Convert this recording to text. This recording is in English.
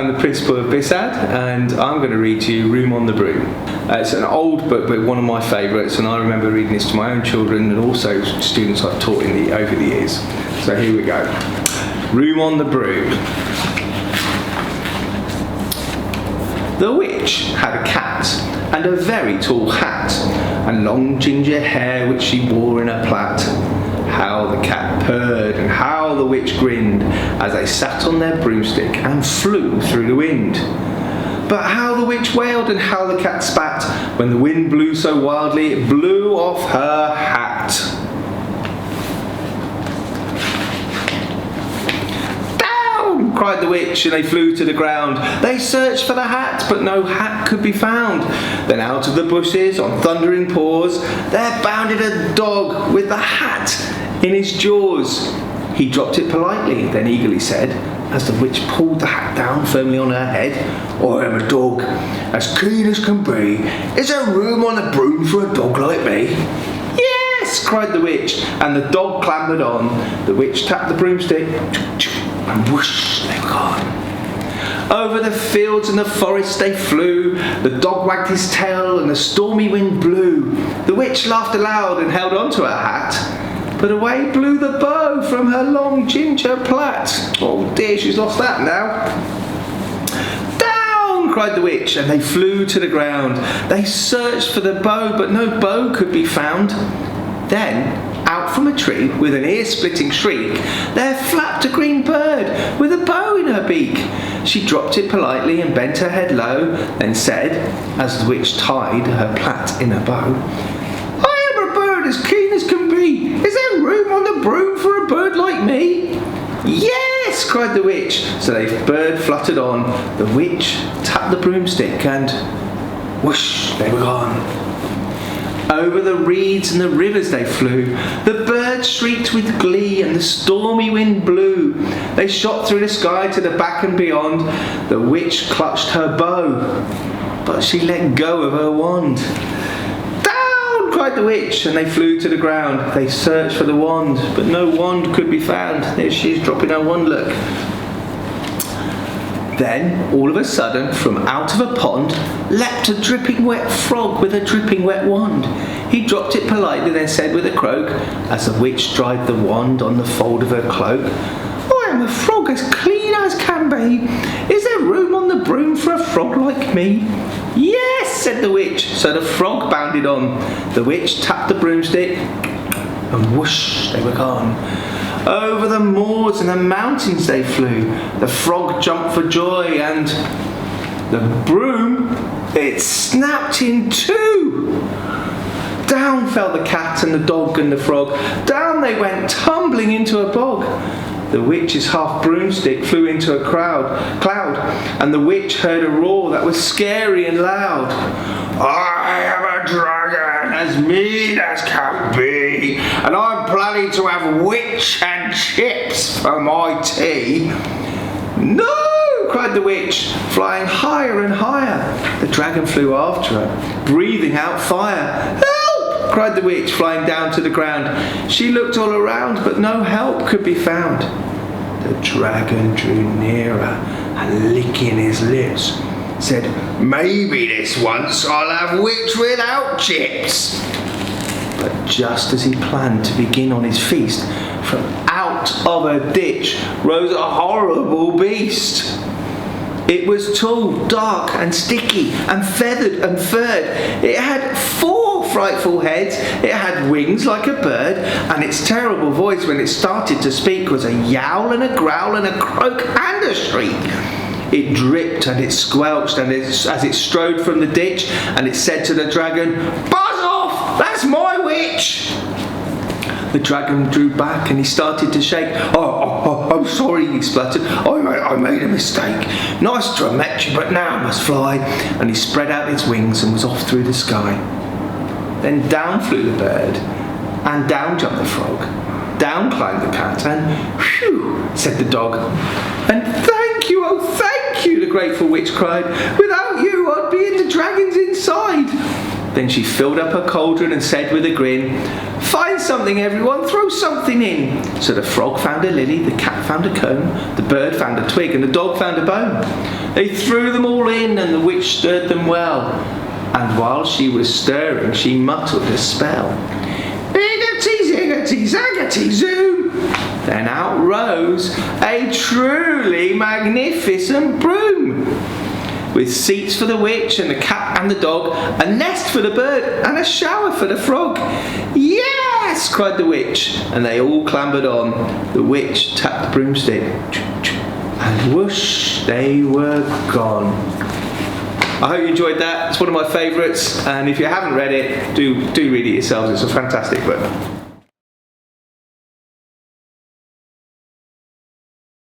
I'm the principal of BISAD, and I'm going to read to you Room on the Broom. It's an old book, but one of my favourites, and I remember reading this to my own children and also students I've taught over the years. So here we go. Room on the Broom. The witch had a cat and a very tall hat, and long ginger hair which she wore in a plait. How the cat purred and how the witch grinned as they sat on their broomstick and flew through the wind. But how the witch wailed and how the cat spat when the wind blew so wildly it blew off her hat. Down! Cried the witch, and they flew to the ground. They searched for the hat, but no hat could be found. Then out of the bushes on thundering paws there bounded a dog with the hat in his jaws. He dropped it politely, then eagerly said, as the witch pulled the hat down firmly on her head, "I am a dog, as keen as can be. Is there room on the broom for a dog like me?" "Yes," cried the witch, and the dog clambered on. The witch tapped the broomstick, and whoosh, they were gone. Over the fields and the forest they flew. The dog wagged his tail and the stormy wind blew. The witch laughed aloud and held on to her hat, but away blew the bow from her long ginger plait. Oh dear, she's lost that now. "Down!" cried the witch, and they flew to the ground. They searched for the bow, but no bow could be found. Then, out from a tree, with an ear-splitting shriek, there flapped a green bird with a bow in her beak. She dropped it politely and bent her head low, then said, as the witch tied her plait in a bow, "I am a bird as keen as can be. Is there room on the broom for a bird like me?" "Yes," cried the witch. So the bird fluttered on. The witch tapped the broomstick and whoosh, they were gone. Over the reeds and the rivers they flew. The birds shrieked with glee and the stormy wind blew. They shot through the sky to the back and beyond. The witch clutched her bow, but she let go of her wand. "Down!" cried the witch, and they flew to the ground. They searched for the wand, but no wand could be found. There she is dropping her wand, look. Then, all of a sudden, from out of a pond, leapt a dripping wet frog with a dripping wet wand. He dropped it politely, then said with a croak, as the witch dried the wand on the fold of her cloak, "I am a frog as clean as can be. Is there room on the broom for a frog like me?" "Yes," said the witch. So the frog bounded on. The witch tapped the broomstick, and whoosh, they were gone. Over the moors and the mountains they flew. The frog jumped for joy, and the broom, it snapped in two. Down fell the cat and the dog and the frog. Down they went, tumbling into a bog. The witch's half broomstick flew into a cloud, and the witch heard a roar that was scary and loud. "I am a dragon as mean as can be, and I'm planning to have witch and chips for my tea." "No!" cried the witch, flying higher and higher. The dragon flew after her, breathing out fire. "Help!" cried the witch, flying down to the ground. She looked all around, but no help could be found. The dragon drew nearer and, licking his lips, said, "Maybe this once I'll have witch without chips." But just as he planned to begin on his feast, from out of a ditch rose a horrible beast. It was tall, dark and sticky and feathered and furred. It had 4 frightful heads, it had wings like a bird, and its terrible voice when it started to speak was a yowl and a growl and a croak and a shriek. It dripped and it squelched and as it strode from the ditch, and it said to the dragon, "Buzz off, that's my witch." The dragon drew back and he started to shake. I'm sorry," he spluttered. I made a mistake. Nice to have met you, but now I must fly." And he spread out his wings and was off through the sky. Then down flew the bird, and down jumped the frog. Down climbed the cat, and whew, said the dog. "And thank you, oh thank you," the grateful witch cried. "Without you I'd be in the dragon's inside." Then she filled up her cauldron and said with a grin, "Find something, everyone, throw something in." So the frog found a lily, the cat found a comb, the bird found a twig, and the dog found a bone. They threw them all in, and the witch stirred them well. And while she was stirring, she muttered a spell. Ziggity, ziggity, zaggity, zoo! Then out rose a truly magnificent broom, with seats for the witch and the cat and the dog, a nest for the bird and a shower for the frog. Yes, cried the witch, and they all clambered on. The witch tapped the broomstick, and whoosh, they were gone. I hope you enjoyed that. It's one of my favourites, and if you haven't read it, do read it yourselves. It's a fantastic book.